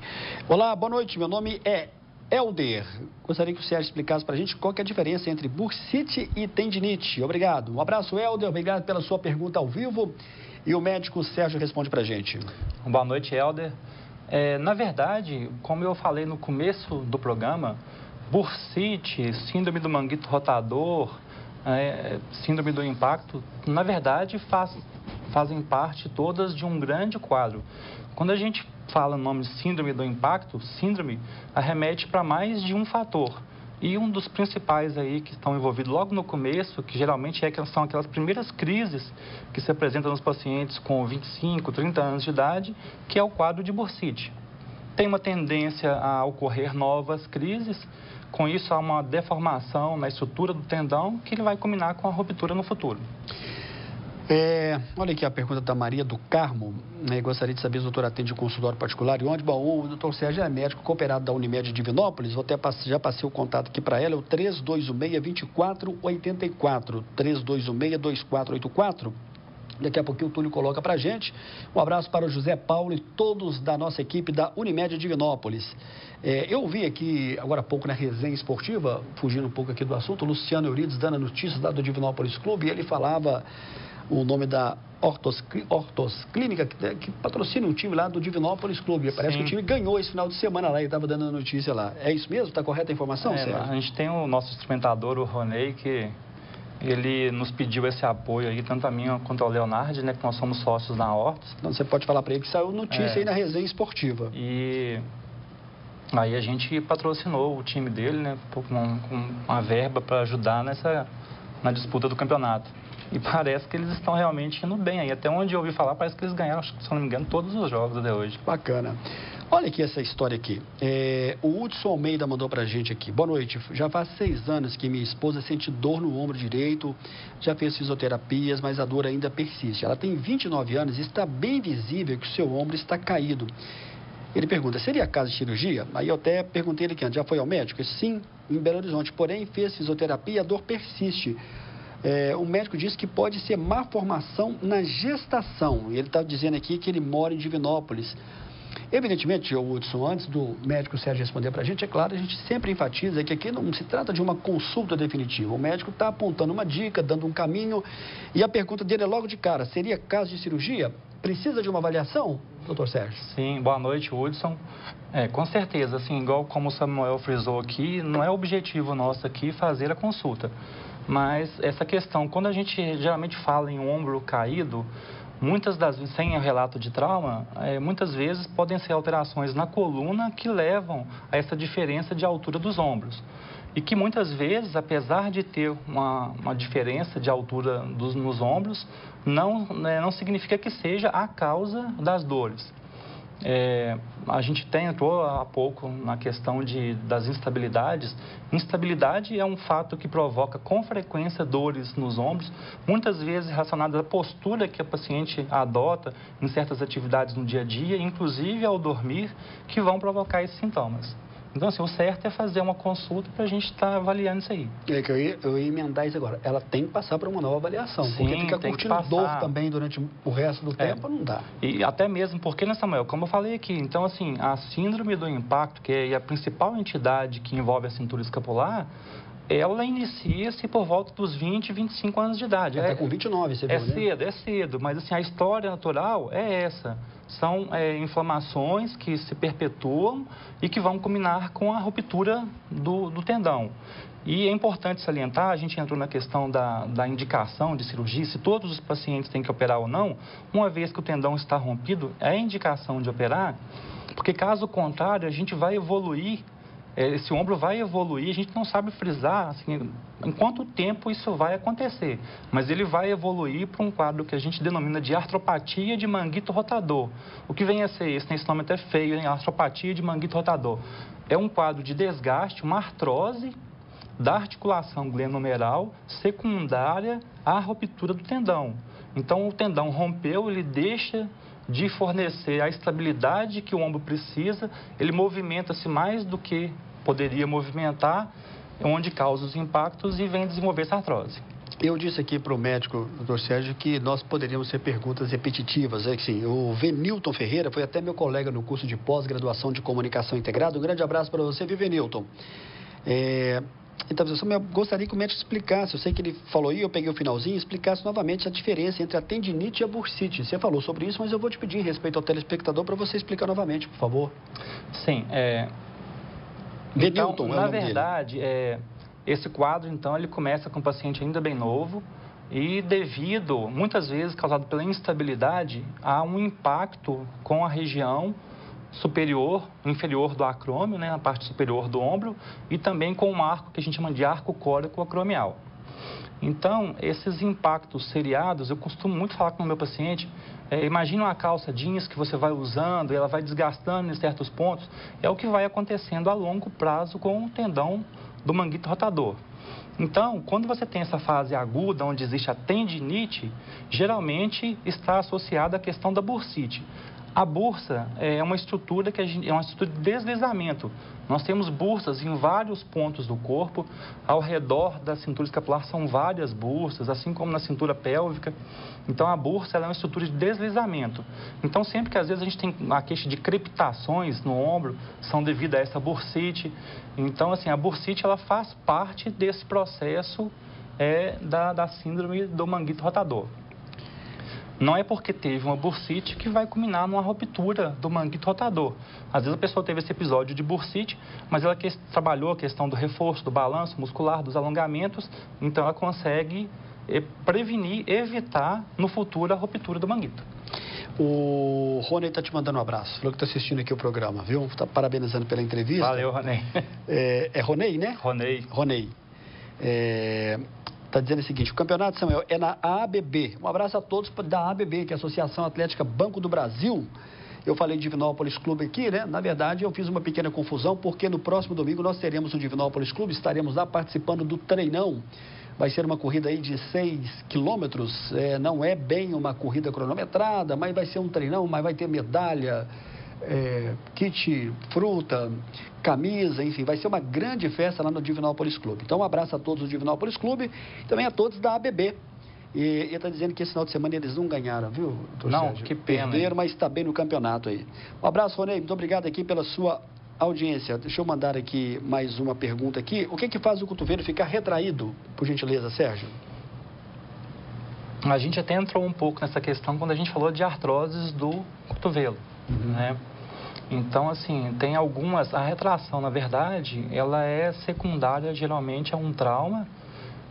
Olá, boa noite. Meu nome é Helder. Gostaria que o Sérgio explicasse para a gente qual que é a diferença entre bursite e tendinite. Obrigado. Um abraço, Helder. Obrigado pela sua pergunta ao vivo. E o médico Sérgio responde para a gente. Boa noite, Helder. Na verdade, como eu falei no começo do programa, bursite, síndrome do manguito rotador, síndrome do impacto, na verdade fazem parte todas de um grande quadro. Quando a gente fala no nome de síndrome do impacto, síndrome arremete para mais de um fator. E um dos principais aí que estão envolvidos logo no começo, que geralmente são aquelas primeiras crises que se apresentam nos pacientes com 25, 30 anos de idade, que é o quadro de bursite. Tem uma tendência a ocorrer novas crises, com isso há uma deformação na estrutura do tendão que ele vai culminar com a ruptura no futuro. Olha aqui a pergunta da Maria do Carmo. Gostaria de saber se o doutor atende em consultório particular e onde? Bom, o doutor Sérgio é médico cooperado da Unimed Divinópolis. Já passei o contato aqui para ela, é o 3216-2484. 3216-2484. Daqui a pouquinho o Túlio coloca para a gente. Um abraço para o José Paulo e todos da nossa equipe da Unimed Divinópolis. Eu vi aqui, agora há pouco, na resenha esportiva, fugindo um pouco aqui do assunto, o Luciano Eurides dando notícias lá do Divinópolis Clube, e ele falava o nome da Ortos Clínica, que patrocina um time lá do Divinópolis Clube. Parece Sim. que o time ganhou esse final de semana lá e estava dando a notícia lá. É isso mesmo? Está correta a informação, Sérgio? A gente tem o nosso instrumentador, o Ronei, que ele nos pediu esse apoio aí, tanto a mim quanto ao Leonardo, né, que nós somos sócios na Ortos. Então você pode falar para ele que saiu notícia aí na resenha esportiva. E aí a gente patrocinou o time dele, né, com uma verba para ajudar na disputa do campeonato. E parece que eles estão realmente indo bem aí. Até onde eu ouvi falar, parece que eles ganharam, se não me engano, todos os jogos até hoje. Bacana. Olha aqui essa história aqui. O Hudson Almeida mandou pra gente aqui. Boa noite. Já faz 6 anos que minha esposa sente dor no ombro direito, já fez fisioterapias, mas a dor ainda persiste. Ela tem 29 anos e está bem visível que o seu ombro está caído. Ele pergunta, seria caso de cirurgia? Aí eu até perguntei ele que já foi ao médico? Sim, em Belo Horizonte. Porém, fez fisioterapia e a dor persiste. O médico disse que pode ser má formação na gestação. E ele está dizendo aqui que ele mora em Divinópolis. Evidentemente, Hudson, antes do médico Sérgio responder para a gente, é claro, a gente sempre enfatiza que aqui não se trata de uma consulta definitiva. O médico está apontando uma dica, dando um caminho, e a pergunta dele é logo de cara, seria caso de cirurgia? Precisa de uma avaliação, doutor Sérgio? Sim, boa noite, Hudson. Com certeza, assim, igual como o Samuel frisou aqui, não é objetivo nosso aqui fazer a consulta. Mas essa questão, quando a gente geralmente fala em ombro caído, muitas das vezes, sem o relato de trauma, muitas vezes podem ser alterações na coluna que levam a essa diferença de altura dos ombros. E que muitas vezes, apesar de ter uma diferença de altura nos ombros, não significa que seja a causa das dores. A gente entrou há pouco na questão das instabilidades. Instabilidade é um fato que provoca com frequência dores nos ombros, muitas vezes relacionadas à postura que a paciente adota em certas atividades no dia a dia, inclusive ao dormir, que vão provocar esses sintomas. Então, assim, o certo é fazer uma consulta para a gente estar avaliando isso aí. Eu ia emendar isso agora. Ela tem que passar por uma nova avaliação. Sim, porque fica curtindo dor também durante o resto do tempo, não dá. E até mesmo porque, né, Samuel, como eu falei aqui, então, assim, a síndrome do impacto, que é a principal entidade que envolve a cintura escapular, ela inicia-se por volta dos 20, 25 anos de idade. Até com 29, você viu, né? É cedo, mas assim, a história natural é essa. São inflamações que se perpetuam e que vão culminar com a ruptura do tendão. E é importante salientar, a gente entrou na questão da indicação de cirurgia, se todos os pacientes têm que operar ou não, uma vez que o tendão está rompido, é indicação de operar, porque caso contrário, a gente vai evoluir, esse ombro vai evoluir, a gente não sabe frisar assim, em quanto tempo isso vai acontecer, mas ele vai evoluir para um quadro que a gente denomina de artropatia de manguito rotador. O que vem a ser esse nome até feio, hein? Artropatia de manguito rotador. É um quadro de desgaste, uma artrose da articulação glenohumeral secundária à ruptura do tendão. Então, o tendão rompeu, ele deixa de fornecer a estabilidade que o ombro precisa, ele movimenta-se mais do que poderia movimentar, onde causa os impactos e vem desenvolver essa artrose. Eu disse aqui para o médico, doutor Sérgio, que nós poderíamos ter perguntas repetitivas. Assim, o Venilton Ferreira foi até meu colega no curso de pós-graduação de comunicação integrada. Um grande abraço para você, viu, Venilton? Então, eu gostaria que o médico explicasse, eu sei que ele falou aí, eu peguei o finalzinho, explicasse novamente a diferença entre a tendinite e a bursite. Você falou sobre isso, mas eu vou te pedir, em respeito ao telespectador, para você explicar novamente, por favor. Sim, Venilton, então, na verdade, esse quadro, então, ele começa com um paciente ainda bem novo e devido, muitas vezes, causado pela instabilidade, há um impacto com a região superior, inferior do acrômio, né, na parte superior do ombro, e também com um arco que a gente chama de arco córico acromial. Então, esses impactos seriados, eu costumo muito falar com o meu paciente, imagina uma calça jeans que você vai usando e ela vai desgastando em certos pontos, é o que vai acontecendo a longo prazo com o tendão do manguito rotador. Então, quando você tem essa fase aguda, onde existe a tendinite, geralmente está associada à questão da bursite. A bursa é uma estrutura é uma estrutura de deslizamento. Nós temos bursas em vários pontos do corpo, ao redor da cintura escapular são várias bursas, assim como na cintura pélvica. Então, a bursa é uma estrutura de deslizamento. Então, sempre que às vezes a gente tem a queixa de crepitações no ombro, são devido a essa bursite. Então, assim, a bursite ela faz parte desse processo da síndrome do manguito rotador. Não é porque teve uma bursite que vai culminar numa ruptura do manguito rotador. Às vezes a pessoa teve esse episódio de bursite, mas ela trabalhou a questão do reforço, do balanço muscular, dos alongamentos, então ela consegue prevenir, evitar no futuro a ruptura do manguito. O Rony está te mandando um abraço, falou que está assistindo aqui o programa, viu? Está parabenizando pela entrevista. Valeu, Rony. É Rony, né? Rony. Está dizendo o seguinte, o campeonato, Samuel, é na ABB. Um abraço a todos da ABB, que é a Associação Atlética Banco do Brasil. Eu falei de Divinópolis Clube aqui, né? Na verdade, eu fiz uma pequena confusão, porque no próximo domingo nós teremos o Divinópolis Clube, estaremos lá participando do treinão. Vai ser uma corrida aí de 6 quilômetros, não é bem uma corrida cronometrada, mas vai ser um treinão, mas vai ter medalha, kit, fruta, camisa, enfim, vai ser uma grande festa lá no Divinópolis Clube. Então, um abraço a todos do Divinópolis Clube e também a todos da ABB. E ele está dizendo que esse final de semana eles não ganharam, viu, doutor Não, Sérgio? que pena. Perderam, mas está bem no campeonato aí. Um abraço, Rony, muito obrigado aqui pela sua audiência. Deixa eu mandar aqui mais uma pergunta aqui. O que faz o cotovelo ficar retraído, por gentileza, Sérgio? A gente até entrou um pouco nessa questão quando a gente falou de artroses do cotovelo, né? Então, assim, tem algumas... A retração, na verdade, ela é secundária, geralmente, a um trauma.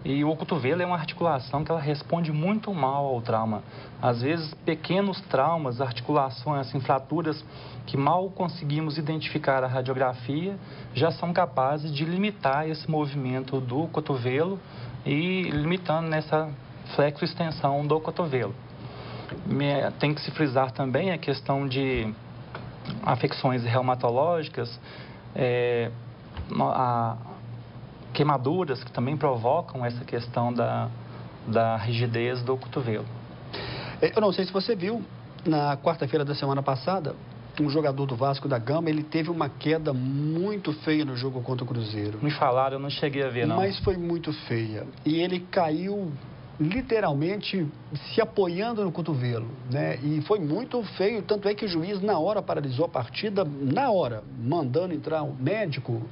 E o cotovelo é uma articulação que ela responde muito mal ao trauma. Às vezes, pequenos traumas, articulações, assim, fraturas que mal conseguimos identificar a radiografia, já são capazes de limitar esse movimento do cotovelo e limitando nessa flexo-extensão do cotovelo. Tem que se frisar também a questão de afecções reumatológicas, queimaduras que também provocam essa questão da rigidez do cotovelo. Eu não sei se você viu, na quarta-feira da semana passada, um jogador do Vasco da Gama, ele teve uma queda muito feia no jogo contra o Cruzeiro. Me falaram, eu não cheguei a ver, não. Mas foi muito feia. E ele caiu literalmente se apoiando no cotovelo, né? E foi muito feio, tanto é que o juiz na hora paralisou a partida, na hora, mandando entrar o médico,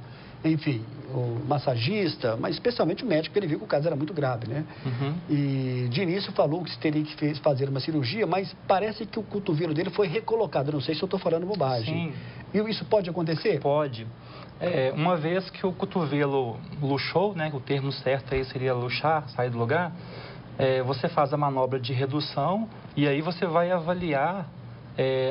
enfim, o massagista, mas especialmente o médico, porque ele viu que o caso era muito grave, né? E de início falou que teria que fazer uma cirurgia, mas parece que o cotovelo dele foi recolocado, eu não sei se eu estou falando bobagem. Sim. E isso pode acontecer? Pode. Uma vez que o cotovelo luxou, né? O termo certo aí seria luxar, sair do lugar, você faz a manobra de redução e aí você vai avaliar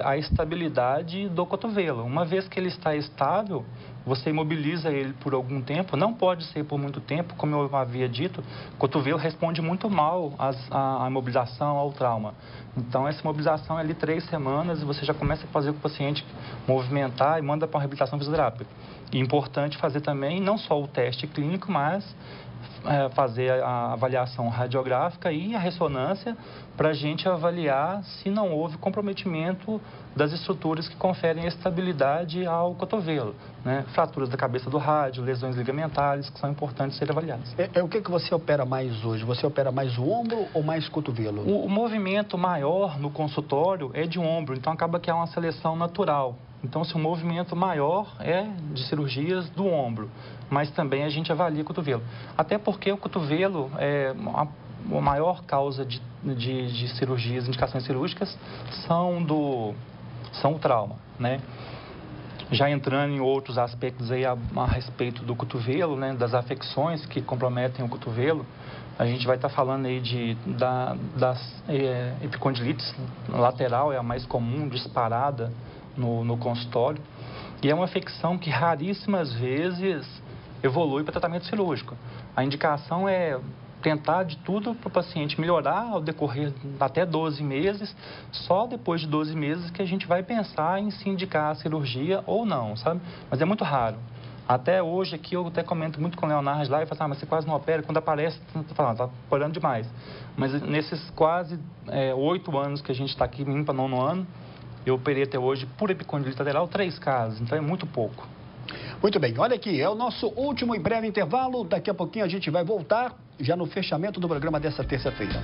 a estabilidade do cotovelo. Uma vez que ele está estável, você imobiliza ele por algum tempo, não pode ser por muito tempo, como eu havia dito, o cotovelo responde muito mal à imobilização, ao trauma. Então, essa imobilização é ali 3 semanas e você já começa a fazer o paciente movimentar e manda para uma reabilitação fisioterápica. E é importante fazer também, não só o teste clínico, mas fazer a avaliação radiográfica e a ressonância para a gente avaliar se não houve comprometimento das estruturas que conferem estabilidade ao cotovelo, né? Fraturas da cabeça do rádio, lesões ligamentares, que são importantes serem avaliadas. O que você opera mais hoje? Você opera mais o ombro ou mais o cotovelo? O movimento maior no consultório é de ombro, então acaba que é uma seleção natural. Então, se o movimento maior é de cirurgias do ombro, mas também a gente avalia o cotovelo. Até porque o cotovelo é a maior causa de cirurgias, indicações cirúrgicas, são o trauma, né? Já entrando em outros aspectos aí a respeito do cotovelo, né, das afecções que comprometem o cotovelo, a gente vai estar falando aí das epicondilites lateral, é a mais comum, disparada no consultório, e é uma afecção que raríssimas vezes evolui para tratamento cirúrgico. A indicação é tentar de tudo para o paciente melhorar ao decorrer até 12 meses, só depois de 12 meses que a gente vai pensar em se indicar a cirurgia ou não, sabe? Mas é muito raro. Até hoje aqui eu até comento muito com o Leonardo lá e falo, mas você quase não opera, quando aparece, tá operando demais. Mas nesses quase 8 anos que a gente está aqui, indo para 9º ano, eu operei até hoje por epicondilite lateral 3 casos, então é muito pouco. Muito bem, olha aqui, é o nosso último e breve intervalo. Daqui a pouquinho a gente vai voltar, já no fechamento do programa dessa terça-feira.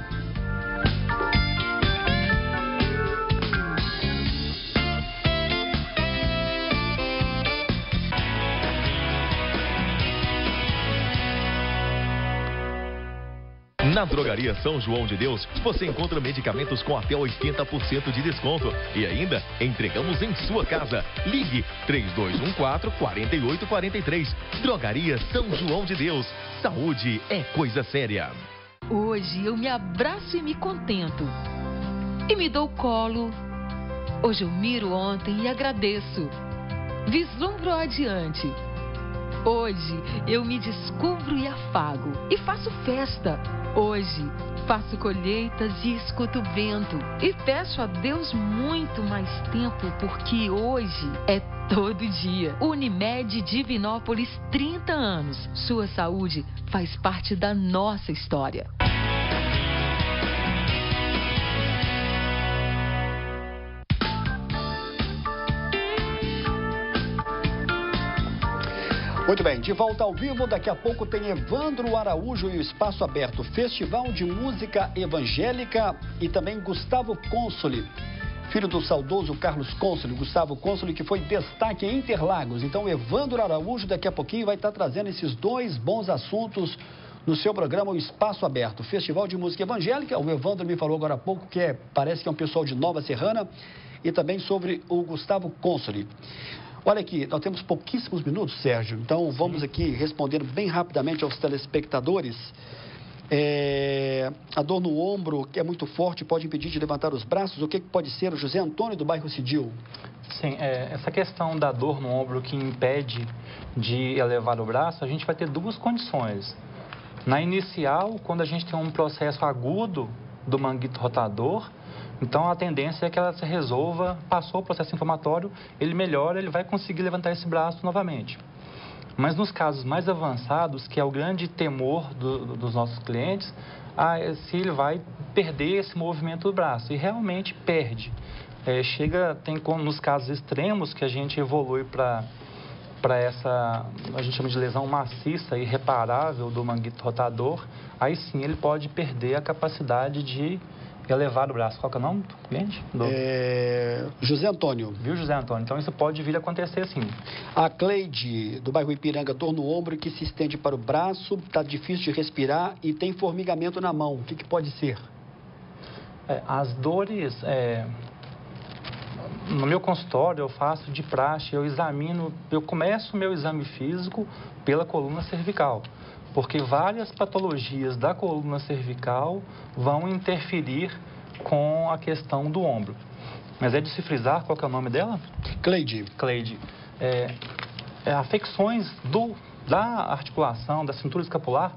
Na Drogaria São João de Deus, você encontra medicamentos com até 80% de desconto. E ainda, entregamos em sua casa. Ligue 3214-4843. Drogaria São João de Deus. Saúde é coisa séria. Hoje eu me abraço e me contento. E me dou colo. Hoje eu miro ontem e agradeço. Vislumbro adiante. Hoje eu me descubro e afago. E faço festa. Hoje faço colheitas e escuto o vento. E peço a Deus muito mais tempo, porque hoje é todo dia. Unimed Divinópolis, 30 anos. Sua saúde faz parte da nossa história. Muito bem, de volta ao vivo, daqui a pouco tem Evandro Araújo e o Espaço Aberto, Festival de Música Evangélica, e também Gustavo Consoli, filho do saudoso Carlos Consoli, Gustavo Consoli, que foi destaque em Interlagos. Então, Evandro Araújo daqui a pouquinho vai estar trazendo esses 2 bons assuntos no seu programa, o Espaço Aberto, Festival de Música Evangélica. O Evandro me falou agora há pouco que parece que é um pessoal de Nova Serrana, e também sobre o Gustavo Consoli. Olha aqui, nós temos pouquíssimos minutos, Sérgio, então vamos aqui respondendo bem rapidamente aos telespectadores. A dor no ombro, que é muito forte, pode impedir de levantar os braços. O que pode ser? O José Antônio, do bairro Cidil. Sim, essa questão da dor no ombro que impede de elevar o braço, a gente vai ter 2 condições. Na inicial, quando a gente tem um processo agudo do manguito rotador, então a tendência é que ela se resolva, passou o processo inflamatório, ele melhora, ele vai conseguir levantar esse braço novamente. Mas nos casos mais avançados, que é o grande temor dos nossos clientes, se ele vai perder esse movimento do braço, e realmente perde. Nos casos extremos que a gente evolui para essa, a gente chama de lesão maciça e irreparável do manguito rotador, aí sim ele pode perder a capacidade de elevar o braço. Qual que é o nome do cliente? José Antônio. Viu, José Antônio? Então isso pode vir a acontecer sim. A Cleide, do bairro Ipiranga, dor no ombro que se estende para o braço, está difícil de respirar e tem formigamento na mão. O que pode ser? As dores... No meu consultório eu faço de praxe, eu começo o meu exame físico pela coluna cervical, porque várias patologias da coluna cervical vão interferir com a questão do ombro. Mas é de se frisar qual que é o nome dela? Cleide. Cleide. Afecções da articulação, da cintura escapular,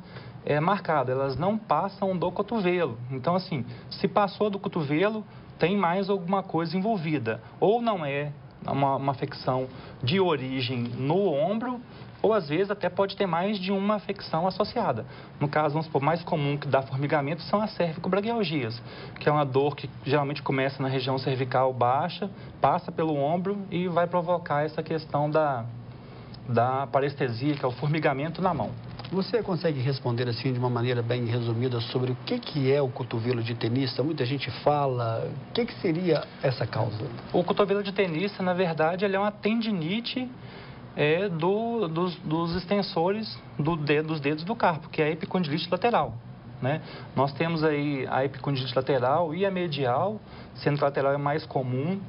é marcada, elas não passam do cotovelo. Então, assim, se passou do cotovelo, tem mais alguma coisa envolvida. Ou não é uma afecção de origem no ombro, ou às vezes até pode ter mais de uma afecção associada. No caso, vamos supor, mais comum que dá formigamento são as cervicobraquialgias, que é uma dor que geralmente começa na região cervical baixa, passa pelo ombro e vai provocar essa questão da parestesia, que é o formigamento na mão. Você consegue responder assim de uma maneira bem resumida sobre o que é o cotovelo de tenista? Muita gente fala. O que seria essa causa? O cotovelo de tenista, na verdade, ele é uma tendinite dos extensores dos dedos do carpo, que é a epicondilite lateral, né? Nós temos aí a epicondilite lateral e a medial, sendo que a lateral é mais comum.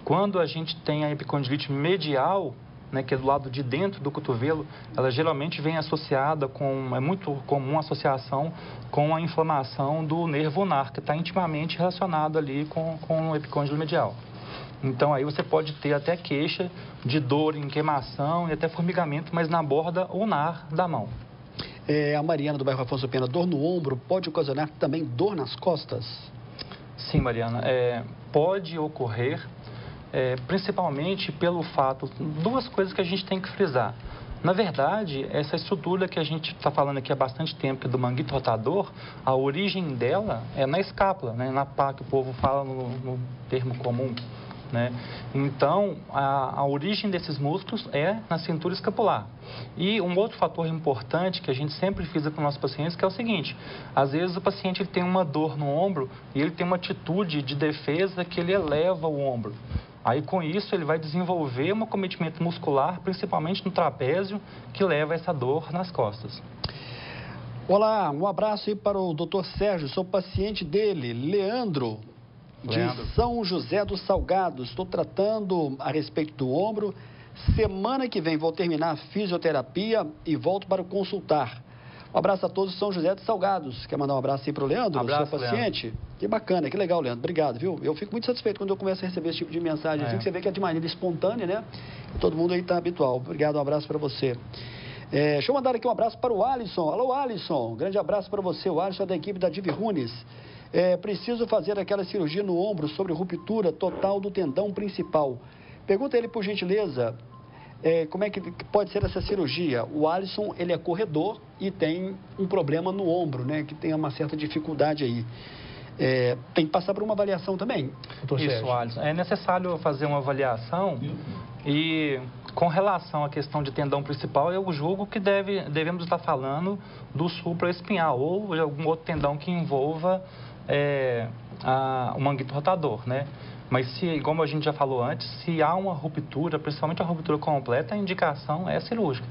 Quando a gente tem a epicondilite medial, né, que é do lado de dentro do cotovelo, ela geralmente vem associada é muito comum a associação com a inflamação do nervo ulnar, que está intimamente relacionado ali com o epicôndilo medial. Então, aí você pode ter até queixa de dor em queimação e até formigamento, mas na borda ulnar da mão. A Mariana do bairro Afonso Pena, dor no ombro pode ocasionar também dor nas costas? Sim, Mariana, pode ocorrer, principalmente pelo fato, duas coisas que a gente tem que frisar. Na verdade, essa estrutura que a gente está falando aqui há bastante tempo, que é do manguito rotador, a origem dela é na escápula, né, na pá, que o povo fala no termo comum, né? Então, a origem desses músculos é na cintura escapular. E um outro fator importante que a gente sempre frisa com nossos pacientes, que é o seguinte: às vezes o paciente ele tem uma dor no ombro e ele tem uma atitude de defesa que ele eleva o ombro. Aí, com isso, ele vai desenvolver um acometimento muscular, principalmente no trapézio, que leva a essa dor nas costas. Olá, um abraço aí para o Dr. Sérgio, sou paciente dele, Leandro, de São José dos Salgados. Estou tratando a respeito do ombro. Semana que vem vou terminar a fisioterapia e volto para consultar. Um abraço a todos de São José dos Salgados. Quer mandar um abraço aí para o Leandro, abraço, seu paciente? Leandro. Que bacana, que legal, Leandro. Obrigado, viu? Eu fico muito satisfeito quando eu começo a receber esse tipo de mensagem, assim, que você vê que é de maneira espontânea, né? E todo mundo aí está habitual. Obrigado, um abraço para você. Deixa eu mandar aqui um abraço para o Alisson. Alô, Alisson. Um grande abraço para você. O Alisson é da equipe da Divi Runes. Preciso fazer aquela cirurgia no ombro sobre ruptura total do tendão principal. Pergunta ele, por gentileza, como é que pode ser essa cirurgia? O Alisson, ele é corredor e tem um problema no ombro, né? Que tem uma certa dificuldade aí. Tem que passar por uma avaliação também, doutor Sérgio? Isso, Alisson. É necessário fazer uma avaliação e, com relação à questão de tendão principal, eu julgo que devemos estar falando do supraespinhal ou de algum outro tendão que envolva o manguito rotador, né? Mas, como a gente já falou antes, se há uma ruptura, principalmente uma ruptura completa, a indicação é cirúrgica.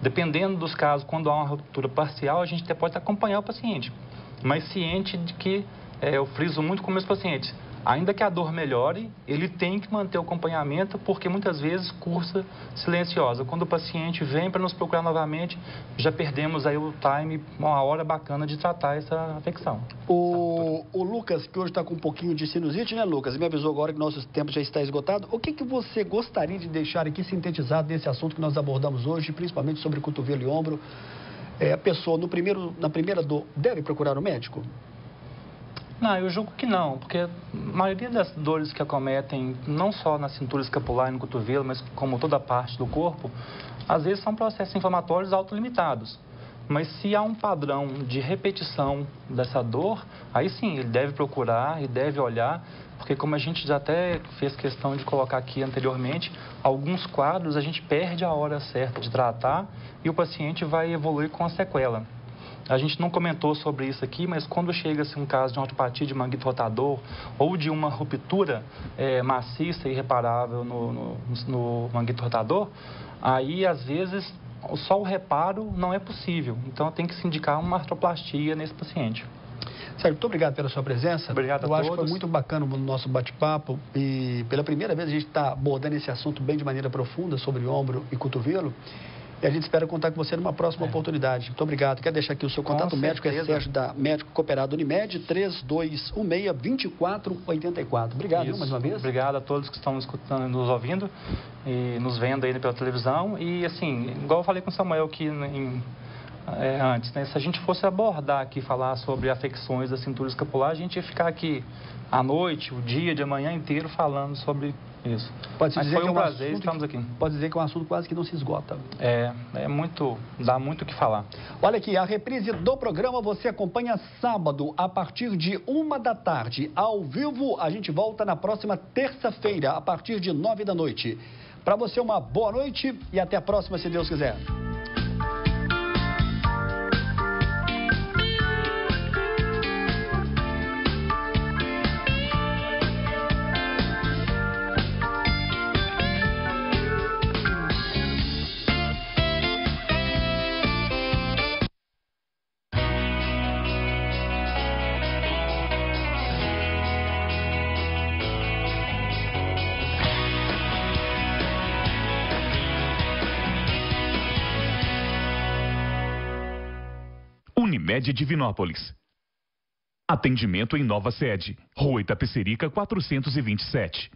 Dependendo dos casos, quando há uma ruptura parcial, a gente até pode acompanhar o paciente. Mas ciente de que, eu friso muito com meus pacientes, ainda que a dor melhore, ele tem que manter o acompanhamento, porque muitas vezes cursa silenciosa. Quando o paciente vem para nos procurar novamente, já perdemos aí o time, uma hora bacana de tratar essa afecção. O Lucas, que hoje está com um pouquinho de sinusite, né, Lucas? Me avisou agora que nosso tempo já está esgotado. O que você gostaria de deixar aqui sintetizado desse assunto que nós abordamos hoje, principalmente sobre cotovelo e ombro? A pessoa, na primeira dor, deve procurar um médico? Não, eu julgo que não, porque a maioria das dores que acometem, não só na cintura escapular e no cotovelo, mas como toda parte do corpo, às vezes são processos inflamatórios autolimitados. Mas se há um padrão de repetição dessa dor, aí sim, ele deve procurar e deve olhar, porque como a gente já até fez questão de colocar aqui anteriormente, alguns quadros a gente perde a hora certa de tratar e o paciente vai evoluir com a sequela. A gente não comentou sobre isso aqui, mas quando chega-se um caso de uma ortopatia de manguito rotador ou de uma ruptura maciça e irreparável no manguito rotador, aí às vezes só o reparo não é possível. Então tem que se indicar uma artroplastia nesse paciente. Sérgio, muito obrigado pela sua presença. Obrigado a todos. Eu acho que foi muito bacana o nosso bate-papo e pela primeira vez a gente está abordando esse assunto bem de maneira profunda sobre ombro e cotovelo. E a gente espera contar com você numa próxima oportunidade. Muito obrigado. Quer deixar aqui o seu contato médico? É Sérgio da Médico Cooperado Unimed, 3216-2484. Obrigado, mais uma vez. Obrigado a todos que estão escutando, nos ouvindo e nos vendo aí pela televisão. E assim, igual eu falei com o Samuel aqui antes, né? Se a gente fosse abordar aqui, falar sobre afecções da cintura escapular, a gente ia ficar aqui à noite, o dia de amanhã inteiro falando sobre isso. Mas foi um prazer, estamos aqui. Pode dizer que é um assunto quase que não se esgota. Dá muito o que falar. Olha aqui, a reprise do programa você acompanha sábado, a partir de 1 da tarde. Ao vivo, a gente volta na próxima terça-feira, a partir de 9 da noite. Para você, uma boa noite e até a próxima, se Deus quiser. Unimed Divinópolis. Atendimento em nova sede, Rua Itapecerica 427.